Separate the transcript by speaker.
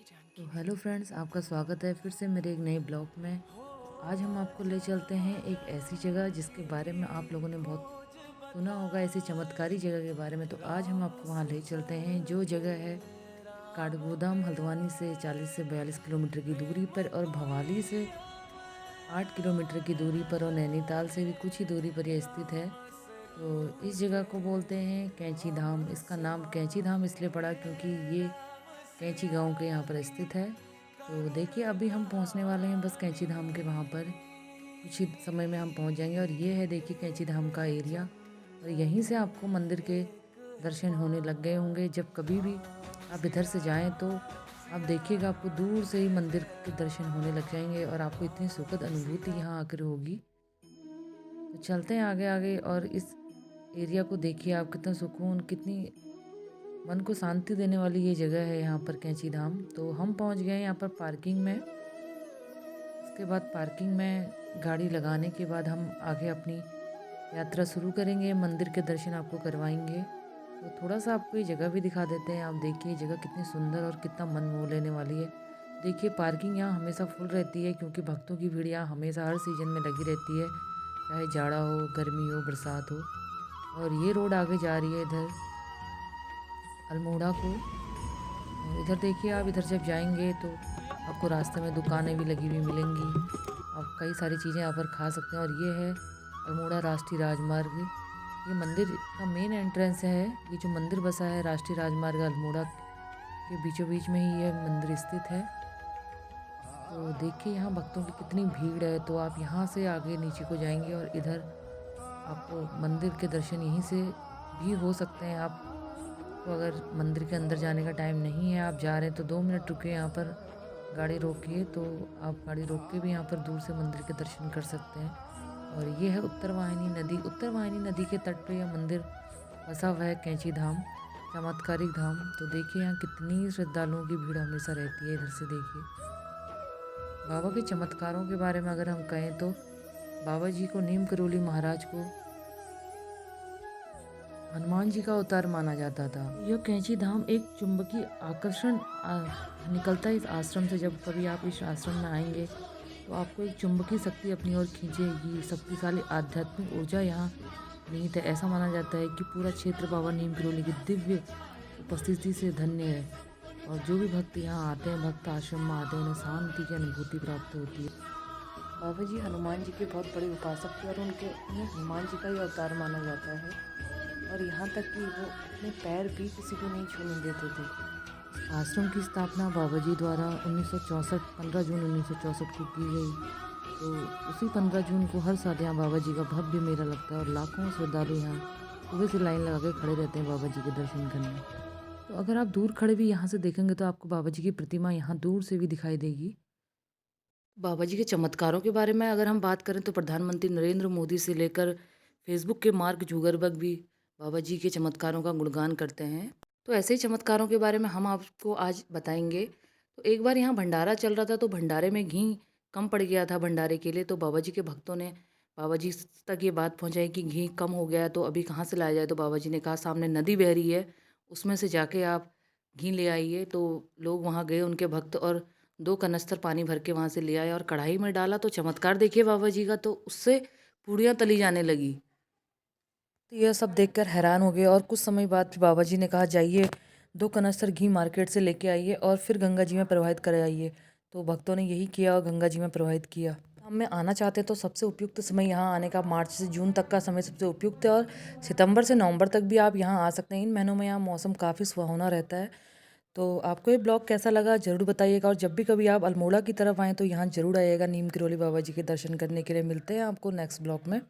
Speaker 1: तो hello friends, आपका स्वागत है फिर से मेरे एक नए ब्लॉग में। आज हम आपको ले चलते हैं एक ऐसी जगह जिसके बारे में आप लोगों ने बहुत सुना होगा, ऐसी चमत्कारी जगह के बारे में। तो आज हम आपको वहाँ ले चलते हैं जो जगह है काठगोदाम हल्द्वानी से 40 से 42 किलोमीटर की दूरी पर, और भवाली से 8 किलोमीटर की दूरी पर, और नैनीताल से भी कुछ ही दूरी पर यह स्थित है। तो इस जगह को बोलते हैं कैंची धाम। इसका नाम कैंची धाम इसलिए पड़ा क्योंकि ये कैंची गांव के यहाँ पर स्थित है। तो देखिए, अभी हम पहुँचने वाले हैं बस कैंची धाम के वहाँ पर। कुछ ही समय में हम पहुँच जाएंगे। और ये है, देखिए, कैंची धाम का एरिया। और यहीं से आपको मंदिर के दर्शन होने लग गए होंगे। जब कभी भी आप इधर से जाएं तो आप देखिएगा, आपको दूर से ही मंदिर के दर्शन होने लग जाएंगे और आपको इतनी सुखद अनुभूति यहाँ आकर होगी। तो चलते हैं आगे आगे, और इस एरिया को देखिए आप, कितना सुकून, कितनी मन को शांति देने वाली ये जगह है यहाँ पर कैंची धाम। तो हम पहुँच गए यहाँ पर पार्किंग में। उसके बाद पार्किंग में गाड़ी लगाने के बाद हम आगे अपनी यात्रा शुरू करेंगे। मंदिर के दर्शन आपको करवाएंगे। तो थोड़ा सा आपको ये जगह भी दिखा देते हैं। आप देखिए जगह कितनी सुंदर और कितना मन मोह लेने वाली है। देखिए, पार्किंग यहाँ हमेशा फुल रहती है क्योंकि भक्तों की भीड़ यहाँ हमेशा हर सीजन में लगी रहती है, चाहे जाड़ा हो, गर्मी हो, बरसात हो। और ये रोड आगे जा रही है इधर अल्मोड़ा को। और इधर देखिए, आप इधर जब जाएंगे तो आपको रास्ते में दुकानें भी लगी हुई मिलेंगी। आप कई सारी चीज़ें यहाँ पर खा सकते हैं। और ये है अल्मोड़ा राष्ट्रीय राजमार्ग। ये मंदिर का मेन एंट्रेंस है। ये जो मंदिर बसा है राष्ट्रीय राजमार्ग अल्मोड़ा के बीचों बीच में ही यह मंदिर स्थित है। तो देखिए यहाँ भक्तों की कितनी भीड़ है। तो आप यहाँ से आगे नीचे को जाएंगे और इधर आपको मंदिर के दर्शन यहीं से भी हो सकते हैं। आप तो अगर मंदिर के अंदर जाने का टाइम नहीं है, आप जा रहे हैं, तो 2 मिनट रुके यहाँ पर, गाड़ी रोकिए, तो आप गाड़ी रोक के भी यहाँ पर दूर से मंदिर के दर्शन कर सकते हैं। और ये है उत्तरवाहिनी नदी। उत्तरवाहिनी नदी के तट पे यह मंदिर बसा हुआ है, कैंची धाम, चमत्कारिक धाम। तो देखिए यहाँ कितनी श्रद्धालुओं की भीड़ हमेशा रहती है। इधर से देखिए बाबा के चमत्कारों के बारे में अगर हम कहें तो बाबा जी को, नीम करोली महाराज को हनुमान जी का अवतार माना जाता था। यह कैंची धाम एक चुंबकीय आकर्षण निकलता है इस आश्रम से। जब कभी आप इस आश्रम में आएंगे तो आपको एक चुंबकीय शक्ति अपनी ओर खींचेगी। शक्तिशाली आध्यात्मिक ऊर्जा यहाँ निहित है। ऐसा माना जाता है कि पूरा क्षेत्र बाबा नीम करोली की दिव्य उपस्थिति से धन्य है। और जो भी भक्त यहाँ आते हैं, भक्त आश्रम में आते हैं, उन्हें शांति की अनुभूति प्राप्त होती है। बाबा जी हनुमान जी के बहुत बड़े उपासक थे और उन्हें हनुमान जी का ही अवतार माना जाता है। और यहाँ तक कि वो अपने पैर भी किसी को नहीं छूने देते थे। इस आश्रम की स्थापना बाबा जी द्वारा 1964 15 जून 1964 को की गई। तो उसी 15 जून को हर साल यहाँ बाबा जी का भव्य मेला लगता है और लाखों श्रद्धालु यहाँ सुबह से लाइन लगा के खड़े रहते हैं बाबा जी के दर्शन करने। तो अगर आप दूर खड़े भी यहाँ से देखेंगे तो आपको बाबा जी की प्रतिमा यहाँ दूर से भी दिखाई देगी। बाबा जी के चमत्कारों के बारे में अगर हम बात करें तो प्रधानमंत्री नरेंद्र मोदी से लेकर फेसबुक के मार्क जुगरबर्ग भी बाबा जी के चमत्कारों का गुणगान करते हैं। तो ऐसे ही चमत्कारों के बारे में हम आपको आज बताएंगे। तो एक बार यहाँ भंडारा चल रहा था, तो भंडारे में घी कम पड़ गया था भंडारे के लिए। तो बाबा जी के भक्तों ने बाबा जी तक ये बात पहुँचाई कि घी कम हो गया है, तो अभी कहाँ से लाया जाए। तो बाबा जी ने कहा सामने नदी बह रही है, उसमें से जाके आप घी ले आइए। तो लोग वहाँ गए, उनके भक्त, और 2 कनस्तर पानी भर के वहाँ से ले आए और कढ़ाई में डाला। तो चमत्कार देखिए बाबा जी का, तो उससे पूड़ियाँ तली जाने लगी। तो यह सब देखकर हैरान हो गए। और कुछ समय बाद फिर बाबा जी ने कहा जाइए 2 कनस्तर घी मार्केट से लेके आइए और फिर गंगा जी में प्रवाहित कर आइए। तो भक्तों ने यही किया और गंगा जी में प्रवाहित किया। हम में आना चाहते हैं तो सबसे उपयुक्त समय यहाँ आने का मार्च से जून तक का समय सबसे उपयुक्त है। और सितंबर से नवंबर तक भी आप यहाँ आ सकते हैं। इन महीनों में यहाँ मौसम काफ़ी सुहावना रहता है। तो आपको ये ब्लॉग कैसा लगा ज़रूर बताइएगा। और जब भी कभी आप अल्मोड़ा की तरफ आएँ तो यहाँ ज़रूर आइएगा नीम करोली बाबा जी के दर्शन करने के लिए। मिलते हैं आपको नेक्स्ट ब्लॉग में।